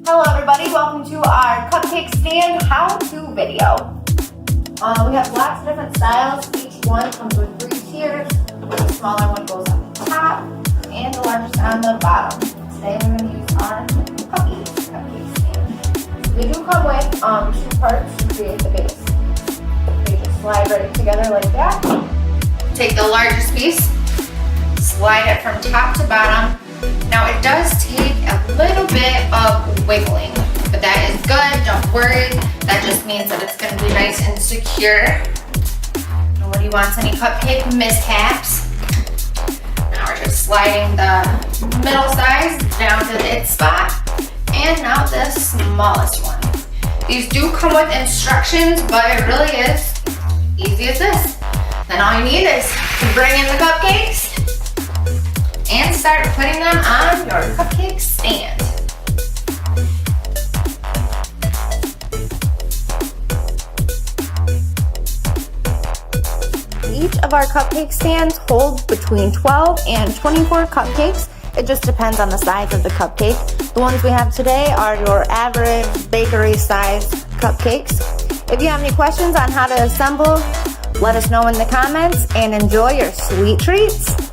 Hello everybody, welcome to our cupcake stand how-to video. We have lots of different styles. Each one comes with 3 tiers. The smaller one goes on the top and the largest on the bottom. Today we're going to use our cupcake stand. They do come with 2 parts to create the base. They just slide right together like that. Take the largest piece, slide it from top to bottom. Now it does take a little bit of wiggling, but that is good, don't worry. That just means that it's gonna be nice and secure. Nobody wants any cupcake mishaps. Now we're just sliding the middle size down to its spot. And now the smallest one. These do come with instructions, but it really is easy as this. Then all you need is to bring in the cupcakes and start putting them on your cupcake stand. Each of our cupcake stands holds between 12 and 24 cupcakes. It just depends on the size of the cupcake. The ones we have today are your average bakery size cupcakes. If you have any questions on how to assemble, let us know in the comments and enjoy your sweet treats.